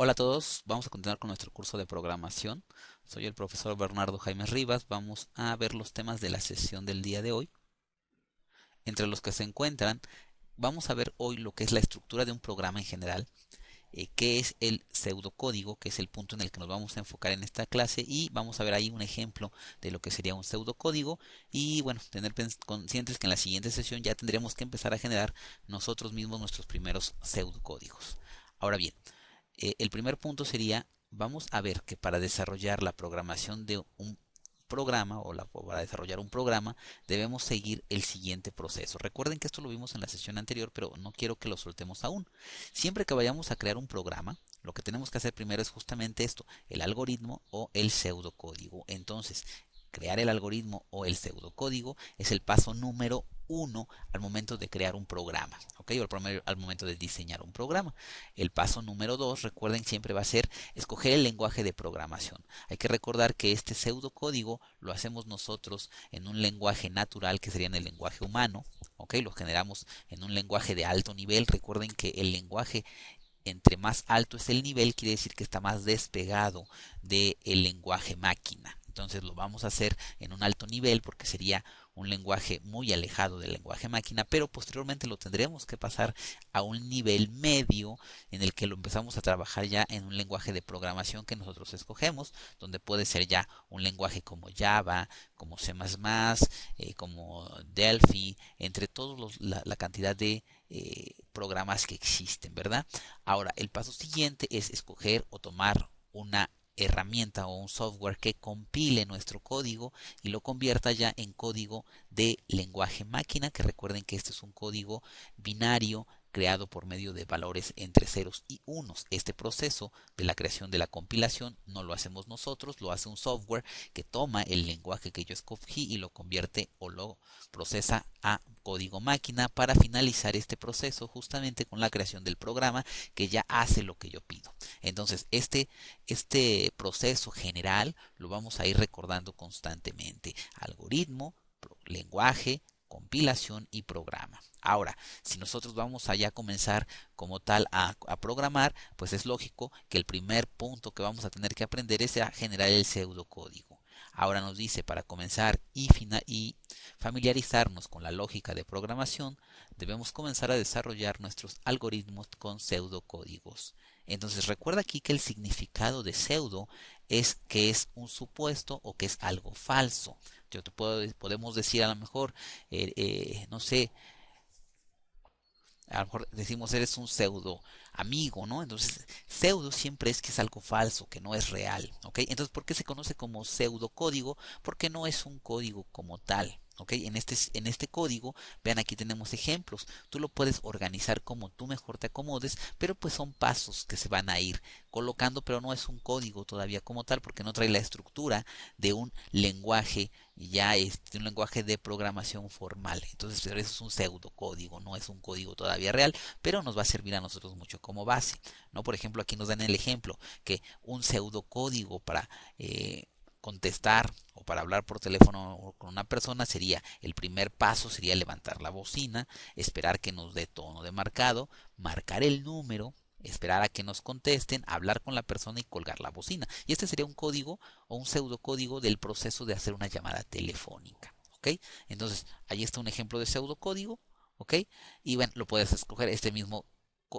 Hola a todos, vamos a continuar con nuestro curso de programación. Soy el profesor Bernardo Jaime Rivas. Vamos a ver los temas de la sesión del día de hoy. Entre los que se encuentran, vamos a ver hoy lo que es la estructura de un programa en general, qué es el pseudocódigo, que es el punto en el que nos vamos a enfocar en esta clase, y vamos a ver ahí un ejemplo de lo que sería un pseudocódigo. Y bueno, tener conscientes que en la siguiente sesión ya tendremos que empezar a generar nosotros mismos nuestros primeros pseudocódigos. Ahora bien, el primer punto sería, vamos a ver que para desarrollar la programación de un programa o para desarrollar un programa debemos seguir el siguiente proceso. Recuerden que esto lo vimos en la sesión anterior, pero no quiero que lo soltemos aún. Siempre que vayamos a crear un programa, lo que tenemos que hacer primero es justamente esto, el algoritmo o el pseudocódigo. Entonces, crear el algoritmo o el pseudocódigo es el paso número uno al momento de crear un programa, ¿ok? O al momento de diseñar un programa. El paso número dos, recuerden, siempre va a ser escoger el lenguaje de programación. Hay que recordar que este pseudocódigo lo hacemos nosotros en un lenguaje natural que sería en el lenguaje humano, ¿ok? Lo generamos en un lenguaje de alto nivel. Recuerden que el lenguaje entre más alto es el nivel, quiere decir que está más despegado del lenguaje máquina. Entonces lo vamos a hacer en un alto nivel porque sería un lenguaje muy alejado del lenguaje máquina, pero posteriormente lo tendremos que pasar a un nivel medio en el que lo empezamos a trabajar ya en un lenguaje de programación que nosotros escogemos, donde puede ser ya un lenguaje como Java, como C++, como Delphi, entre todos la cantidad de programas que existen, ¿verdad? Ahora, el paso siguiente es escoger o tomar una herramienta o un software que compile nuestro código y lo convierta ya en código de lenguaje máquina, que recuerden que este es un código binario creado por medio de valores entre ceros y unos. Este proceso de la creación de la compilación no lo hacemos nosotros, lo hace un software que toma el lenguaje que yo escogí y lo convierte o lo procesa a código máquina para finalizar este proceso justamente con la creación del programa que ya hace lo que yo pido. Entonces, este proceso general lo vamos a ir recordando constantemente. Algoritmo, lenguaje, compilación y programa. Ahora, si nosotros vamos allá a comenzar como tal a programar, pues es lógico que el primer punto que vamos a tener que aprender es a generar el pseudocódigo. Ahora nos dice, para comenzar y familiarizarnos con la lógica de programación, debemos comenzar a desarrollar nuestros algoritmos con pseudocódigos. Entonces recuerda aquí que el significado de pseudo es que es un supuesto o que es algo falso. Podemos decir a lo mejor, no sé, a lo mejor decimos eres un pseudo amigo, ¿no? Entonces, pseudo siempre es que es algo falso, que no es real, ¿ok? Entonces, ¿por qué se conoce como pseudocódigo? Porque no es un código como tal. ¿Ok? En este código, vean, aquí tenemos ejemplos. Tú lo puedes organizar como tú mejor te acomodes, pero pues son pasos que se van a ir colocando, pero no es un código todavía como tal, porque no trae la estructura de un lenguaje ya un lenguaje de programación formal. Entonces, pero eso es un pseudocódigo, no es un código todavía real, pero nos va a servir a nosotros mucho como base, ¿no? Por ejemplo, aquí nos dan el ejemplo que un pseudocódigo para contestar o para hablar por teléfono con una persona sería, el primer paso sería levantar la bocina, esperar que nos dé tono de marcado, marcar el número, esperar a que nos contesten, hablar con la persona y colgar la bocina. Y este sería un código o un pseudocódigo del proceso de hacer una llamada telefónica. ¿Ok? Entonces, ahí está un ejemplo de pseudocódigo. ¿Ok? Y bueno, lo puedes escoger este mismo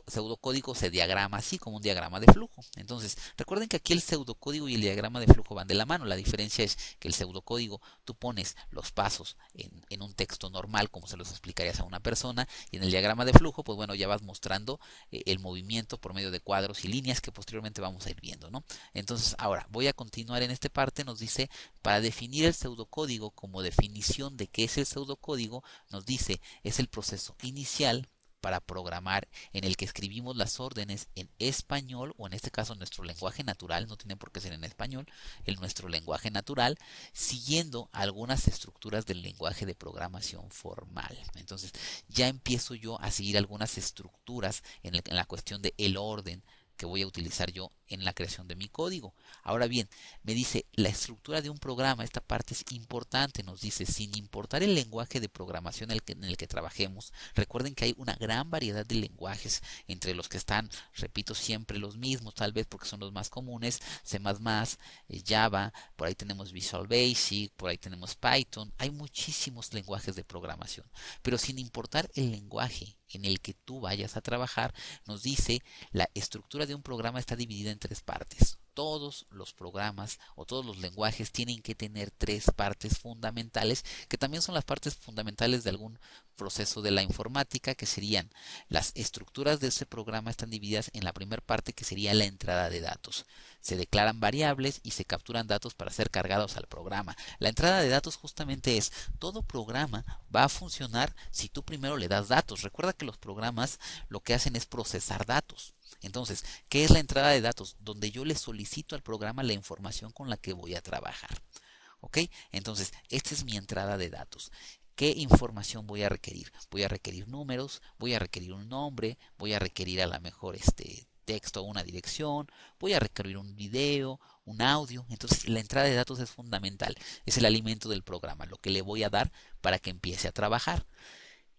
pseudocódigo se diagrama así como un diagrama de flujo. Entonces, recuerden que aquí el pseudocódigo y el diagrama de flujo van de la mano. La diferencia es que el pseudocódigo tú pones los pasos en un texto normal como se los explicarías a una persona, y en el diagrama de flujo pues bueno, ya vas mostrando el movimiento por medio de cuadros y líneas que posteriormente vamos a ir viendo, ¿no? Entonces, ahora voy a continuar en esta parte. Nos dice, para definir el pseudocódigo, como definición de qué es el pseudocódigo, nos dice, es el proceso inicial para programar en el que escribimos las órdenes en español, o en este caso nuestro lenguaje natural, no tiene por qué ser en español, nuestro lenguaje natural, siguiendo algunas estructuras del lenguaje de programación formal. Entonces ya empiezo yo a seguir algunas estructuras en la cuestión de el orden que voy a utilizar yo en la creación de mi código. Ahora bien, me dice la estructura de un programa, esta parte es importante, nos dice, sin importar el lenguaje de programación en el que trabajemos, recuerden que hay una gran variedad de lenguajes, entre los que están, repito siempre los mismos, tal vez porque son los más comunes, C++, Java, por ahí tenemos Visual Basic, por ahí tenemos Python, hay muchísimos lenguajes de programación, pero sin importar el lenguaje en el que tú vayas a trabajar, nos dice la estructura de un programa está dividida en tres partes. Todos los programas o todos los lenguajes tienen que tener tres partes fundamentales, que también son las partes fundamentales de algún proceso de la informática, que serían las estructuras de ese programa están divididas en la primera parte, que sería la entrada de datos. Se declaran variables y se capturan datos para ser cargados al programa. La entrada de datos justamente es, todo programa va a funcionar si tú primero le das datos. Recuerda que los programas lo que hacen es procesar datos. Entonces, ¿qué es la entrada de datos? Donde yo le solicito al programa la información con la que voy a trabajar. ¿Ok? Entonces, esta es mi entrada de datos. ¿Qué información voy a requerir? Voy a requerir números, voy a requerir un nombre, voy a requerir a lo mejor texto o una dirección, voy a requerir un video, un audio. Entonces, la entrada de datos es fundamental. Es el alimento del programa, lo que le voy a dar para que empiece a trabajar.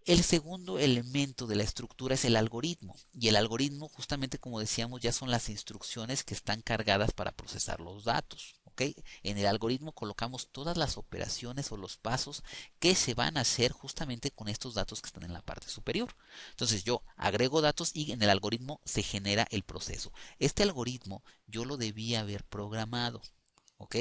El segundo elemento de la estructura es el algoritmo, y el algoritmo, justamente como decíamos, ya son las instrucciones que están cargadas para procesar los datos. ¿Ok? En el algoritmo colocamos todas las operaciones o los pasos que se van a hacer justamente con estos datos que están en la parte superior. Entonces yo agrego datos y en el algoritmo se genera el proceso. Este algoritmo yo lo debía haber programado. ¿Ok?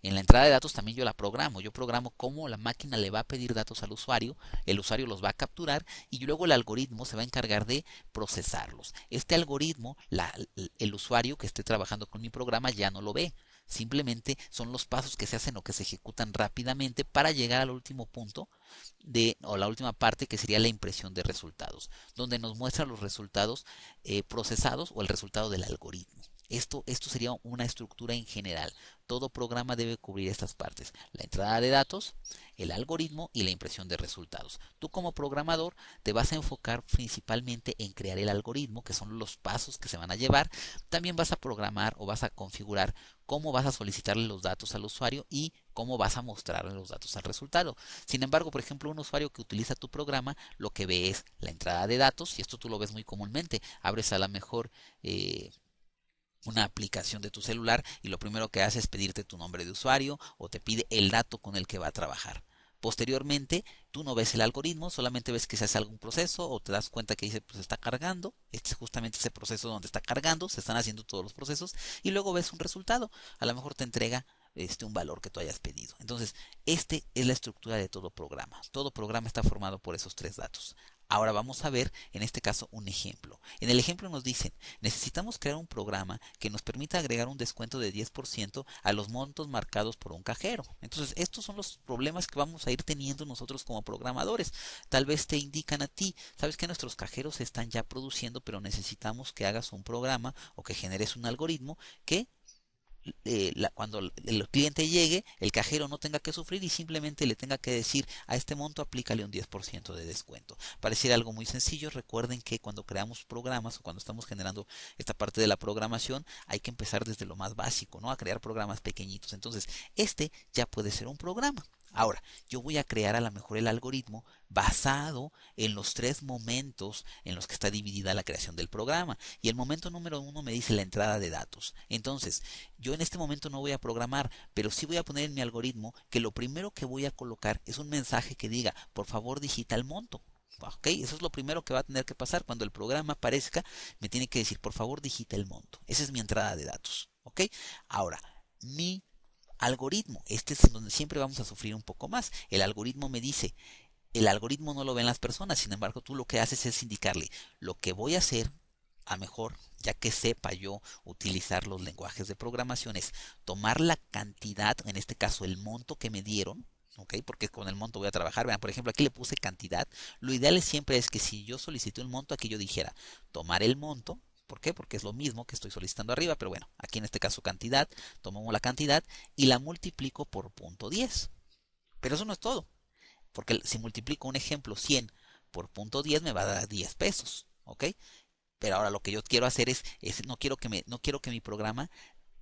En la entrada de datos también yo la programo. Yo programo cómo la máquina le va a pedir datos al usuario, el usuario los va a capturar y luego el algoritmo se va a encargar de procesarlos. Este algoritmo, el usuario que esté trabajando con mi programa ya no lo ve. Simplemente son los pasos que se hacen o que se ejecutan rápidamente para llegar al último punto o la última parte, que sería la impresión de resultados, donde nos muestra los resultados procesados o el resultado del algoritmo. Esto sería una estructura en general. Todo programa debe cubrir estas partes: la entrada de datos, el algoritmo y la impresión de resultados. Tú como programador te vas a enfocar principalmente en crear el algoritmo, que son los pasos que se van a llevar. También vas a programar o vas a configurar cómo vas a solicitarle los datos al usuario y cómo vas a mostrarle los datos al resultado. Sin embargo, por ejemplo, un usuario que utiliza tu programa lo que ve es la entrada de datos, y esto tú lo ves muy comúnmente. Abres a lo mejor una aplicación de tu celular y lo primero que hace es pedirte tu nombre de usuario o te pide el dato con el que va a trabajar. Posteriormente, tú no ves el algoritmo, solamente ves que se hace algún proceso o te das cuenta que dice, pues está cargando. Este es justamente ese proceso donde está cargando, se están haciendo todos los procesos y luego ves un resultado. A lo mejor te entrega un valor que tú hayas pedido. Entonces, este es la estructura de todo programa. Todo programa está formado por esos tres datos. Ahora vamos a ver, en este caso, un ejemplo. En el ejemplo nos dicen, necesitamos crear un programa que nos permita agregar un descuento de 10% a los montos marcados por un cajero. Entonces, estos son los problemas que vamos a ir teniendo nosotros como programadores. Tal vez te indican a ti, sabes que nuestros cajeros se están ya produciendo, pero necesitamos que hagas un programa o que generes un algoritmo que cuando el cliente llegue, el cajero no tenga que sufrir y simplemente le tenga que decir, a este monto aplícale un 10% de descuento. Pareciera algo muy sencillo. Recuerden que cuando creamos programas o cuando estamos generando esta parte de la programación, hay que empezar desde lo más básico, ¿no? A crear programas pequeñitos. Entonces, este ya puede ser un programa. Ahora, yo voy a crear a lo mejor el algoritmo basado en los tres momentos en los que está dividida la creación del programa. Y el momento número 1 me dice la entrada de datos. Entonces, yo en este momento no voy a programar, pero sí voy a poner en mi algoritmo que lo primero que voy a colocar es un mensaje que diga, por favor digita el monto. Ok, eso es lo primero que va a tener que pasar. Cuando el programa aparezca, me tiene que decir, por favor digita el monto. Esa es mi entrada de datos. Ok, ahora, mi algoritmo, este es donde siempre vamos a sufrir un poco más. El algoritmo me dice, el algoritmo no lo ven las personas, sin embargo tú lo que haces es indicarle lo que voy a hacer. A mejor, ya que sepa yo utilizar los lenguajes de programación, es tomar la cantidad, en este caso el monto que me dieron, ¿ok? Porque con el monto voy a trabajar. Vean, por ejemplo, aquí le puse cantidad. Lo ideal siempre es que si yo solicito un monto, aquí yo dijera tomar el monto. ¿Por qué? Porque es lo mismo que estoy solicitando arriba, pero bueno, aquí en este caso cantidad, tomamos la cantidad y la multiplico por punto 10. Pero eso no es todo, porque si multiplico un ejemplo 100 por punto 10 me va a dar 10 pesos, ¿ok? Pero ahora lo que yo quiero hacer es no quiero que mi programa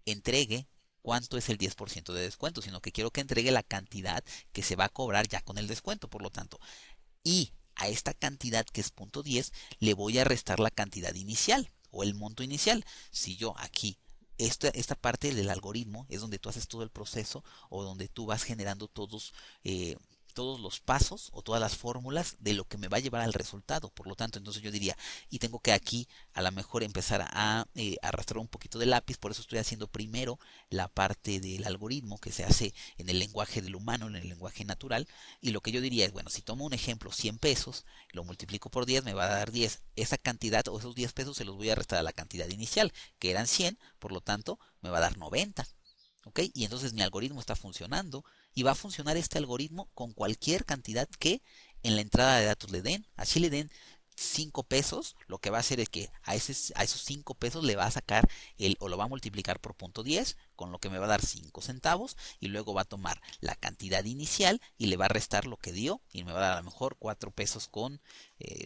entregue cuánto es el 10% de descuento, sino que quiero que entregue la cantidad que se va a cobrar ya con el descuento. Por lo tanto, y a esta cantidad que es punto 10 le voy a restar la cantidad inicial o el monto inicial. Si yo aquí, esta parte del algoritmo es donde tú haces todo el proceso o donde tú vas generando todos los pasos o todas las fórmulas de lo que me va a llevar al resultado. Por lo tanto, entonces yo diría, y tengo que aquí a lo mejor empezar a arrastrar un poquito de lápiz, por eso estoy haciendo primero la parte del algoritmo que se hace en el lenguaje del humano, en el lenguaje natural, y lo que yo diría es, bueno, si tomo un ejemplo, 100 pesos, lo multiplico por 10, me va a dar 10. Esa cantidad o esos 10 pesos se los voy a restar a la cantidad inicial, que eran 100, por lo tanto, me va a dar 90. ¿Ok? Y entonces mi algoritmo está funcionando y va a funcionar este algoritmo con cualquier cantidad que en la entrada de datos le den. Así le den 5 pesos, lo que va a hacer es que a esos 5 pesos le va a sacar o lo va a multiplicar por punto 10, con lo que me va a dar 5 centavos, y luego va a tomar la cantidad inicial y le va a restar lo que dio, y me va a dar a lo mejor 4 pesos con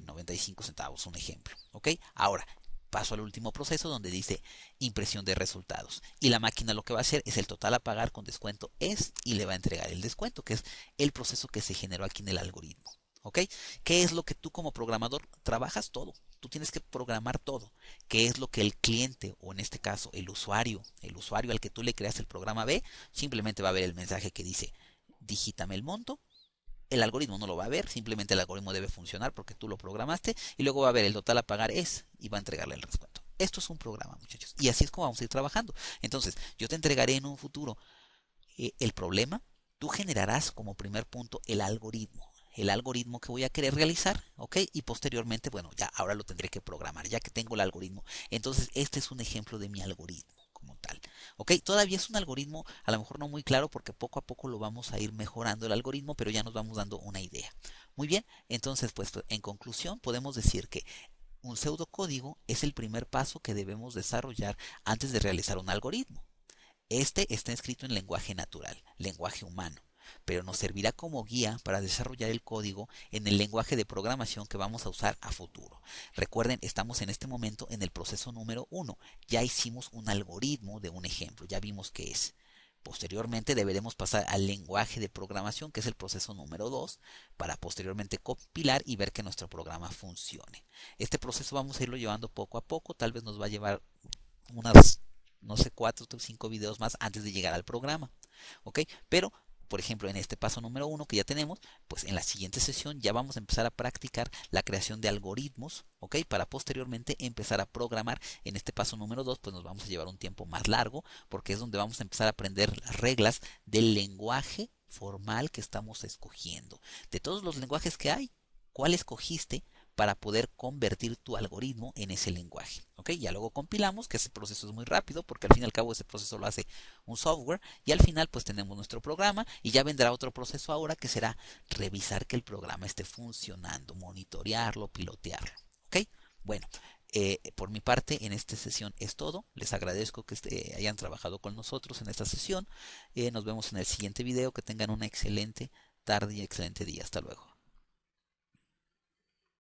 95 centavos, un ejemplo. ¿Ok? Ahora, paso al último proceso donde dice impresión de resultados. Y la máquina lo que va a hacer es el total a pagar con descuento es y le va a entregar el descuento, que es el proceso que se generó aquí en el algoritmo. ¿Ok? ¿Qué es lo que tú como programador trabajas todo? Tú tienes que programar todo. ¿Qué es lo que el cliente o en este caso el usuario al que tú le creas el programa ve? Simplemente va a ver el mensaje que dice digítame el monto. El algoritmo no lo va a ver, simplemente el algoritmo debe funcionar porque tú lo programaste y luego va a ver el total a pagar es y va a entregarle el descuento. Esto es un programa, muchachos, y así es como vamos a ir trabajando. Entonces, yo te entregaré en un futuro el problema, tú generarás como primer punto el algoritmo que voy a querer realizar, ¿ok? Y posteriormente, bueno, ya ahora lo tendré que programar, ya que tengo el algoritmo. Entonces, este es un ejemplo de mi algoritmo como tal, ¿ok? Todavía es un algoritmo a lo mejor no muy claro porque poco a poco lo vamos a ir mejorando el algoritmo, pero ya nos vamos dando una idea. Muy bien, entonces, pues en conclusión, podemos decir que un pseudocódigo es el primer paso que debemos desarrollar antes de realizar un algoritmo. Este está escrito en lenguaje natural, lenguaje humano, pero nos servirá como guía para desarrollar el código en el lenguaje de programación que vamos a usar a futuro. Recuerden, estamos en este momento en el proceso número 1. Ya hicimos un algoritmo de un ejemplo, ya vimos qué es. Posteriormente deberemos pasar al lenguaje de programación, que es el proceso número 2, para posteriormente compilar y ver que nuestro programa funcione. Este proceso vamos a irlo llevando poco a poco, tal vez nos va a llevar unas, no sé, 4 o 5 videos más antes de llegar al programa. ¿Ok? Pero, por ejemplo, en este paso número 1 que ya tenemos, pues en la siguiente sesión ya vamos a empezar a practicar la creación de algoritmos, ¿ok? Para posteriormente empezar a programar. En este paso número 2 pues nos vamos a llevar un tiempo más largo, porque es donde vamos a empezar a aprender las reglas del lenguaje formal que estamos escogiendo. De todos los lenguajes que hay, ¿cuál escogiste para poder convertir tu algoritmo en ese lenguaje? ¿Ok? Ya luego compilamos, que ese proceso es muy rápido, porque al fin y al cabo ese proceso lo hace un software, y al final pues tenemos nuestro programa, y ya vendrá otro proceso ahora que será revisar que el programa esté funcionando, monitorearlo, pilotearlo. ¿Ok? Bueno, por mi parte en esta sesión es todo. Les agradezco que hayan trabajado con nosotros en esta sesión. Nos vemos en el siguiente video. Que tengan una excelente tarde y excelente día. Hasta luego.